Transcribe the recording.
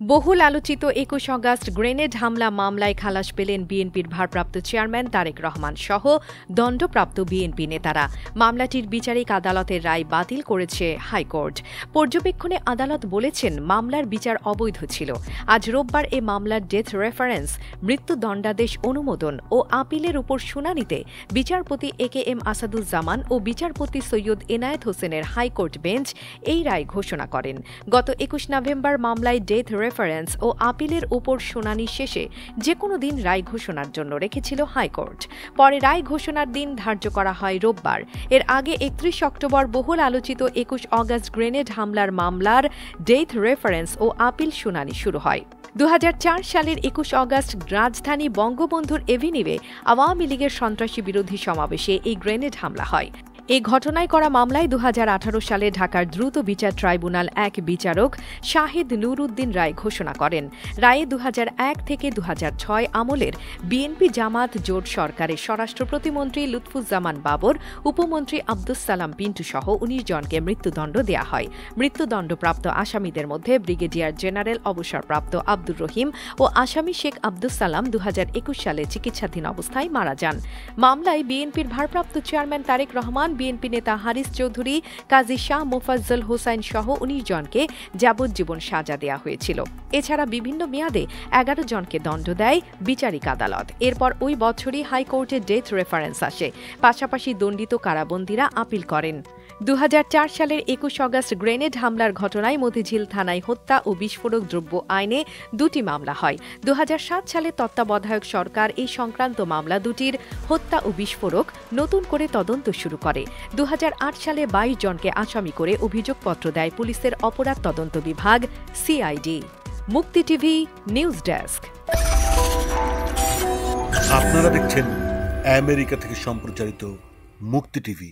বহুল আলোচিত ২১ August grenade হামলা মামলায় খালাস পেলেন বিএনপির ভারপ্রাপ্ত চেয়ারম্যান তারেক রহমান সহ দণ্ডপ্রাপ্ত বিএনপি নেতারা। মামলাটির বিচারিক আদালতের রায় বাতিল করেছে হাইকোর্ট। পর্যবেক্ষণে আদালত বলেছেন, মামলার বিচার অবৈধ ছিল। আজ রোববার এ মামলার ডেথ রেফারেন্স, মৃত্যুদণ্ডাদেশ অনুমোদন ও আপিলের উপর শুনানিতে বিচারপতি একেএম আসাদুজ্জামান ও বিচারপতি সৈয়দ এনায়েত হোসেনের হাইকোর্ট বেঞ্চ এই রায় ঘোষণা করেন। গত ২১ নভেম্বর মামলায় ডেথ রেফারেন্স ও আপিলের উপর শুনানি শেষে যেকোনো দিন রায় ঘোষণার জন্য রেখেছিল হাইকোর্ট। পরে রায় ঘোষণার দিন ধার্য করা হয় রোববার। এর আগে ৩১ অক্টোবর বহুল আলোচিত ২১ আগস্ট গ্রেনেড হামলার মামলার ডেথ রেফারেন্স ও আপিল শুনানি শুরু হয়। ২০০৪ সালের ২১ আগস্ট রাজধানী বঙ্গবন্ধুর এভিনিউয়ে আওয়ামী লীগের সন্ত্রাসী বিরোধী সমাবেশে এই গ্রেনেড হামলা হয়। এই ঘটনায় করা মামলায় ২০১৮ সালে ঢাকার দ্রুত বিচার ট্রাইব্যুনাল এক বিচারক শাহিদ নুরউদ্দিন রায় ঘোষণা করেন। রায়ে ২০০১ থেকে ২০০৬ আমলের বিএনপি জামাত জোট সরকারের স্বরাষ্ট্র প্রতিমন্ত্রী লুৎফুজ্জামান বাবর, উপমন্ত্রী আব্দুস সালাম পিন্টু সহ ১৯ জনকে মৃত্যুদণ্ড দেয়া হয়। মৃত্যুদণ্ডপ্রাপ্ত আসামিদের মধ্যে ব্রিগেডিয়ার জেনারেল অবসরপ্রাপ্ত আব্দুর রহিম ও আসামি শেখ আব্দুস সালাম ২০২১ সালে চিকিৎসাধীন অবস্থায় মারা যান। মামলায় বিএনপির ভারপ্রাপ্ত চেয়ারম্যান তারেক রহমান, বিএনপি নেতা হারিস চৌধুরী, কাজী শাহ মোফাজ্জল হোসাইন সহ ১৯ জনকে যাবজ্জীবন সাজা দেয়া হয়েছিল। এছাড়া বিভিন্ন মেয়াদে ১১ জনকে দণ্ড দেয় বিচারিক আদালত। এরপর ওই বছরই হাইকোর্টে ডেথ রেফারেন্স আসে। পাশাপাশি দণ্ডিত কারাবন্দীরা আপিল করেন। ২০০৪ সালের ২১ আগস্ট গ্রেনেড হামলার ঘটনায় মতিঝিল থানায় হত্যা ও বিস্ফোরক দ্রব্য আইনে ২টি মামলা হয়। ২০০৭ সালে তত্ত্বাবধায়ক সরকার এই সংক্রান্ত মামলা দুটির হত্যা ও বিস্ফোরক নতুন করে তদন্ত শুরু করে। ২০০৮ সালে ২২ জনকে আসামি করে অভিযোগপত্র দেয় পুলিশের অপরাধ তদন্ত বিভাগ সিআইডি। মুক্তি টিভি নিউজ ডেস্ক। আপনারা দেখছেন আমেরিকা থেকে সম্প্রচারিত মুক্তি টিভি।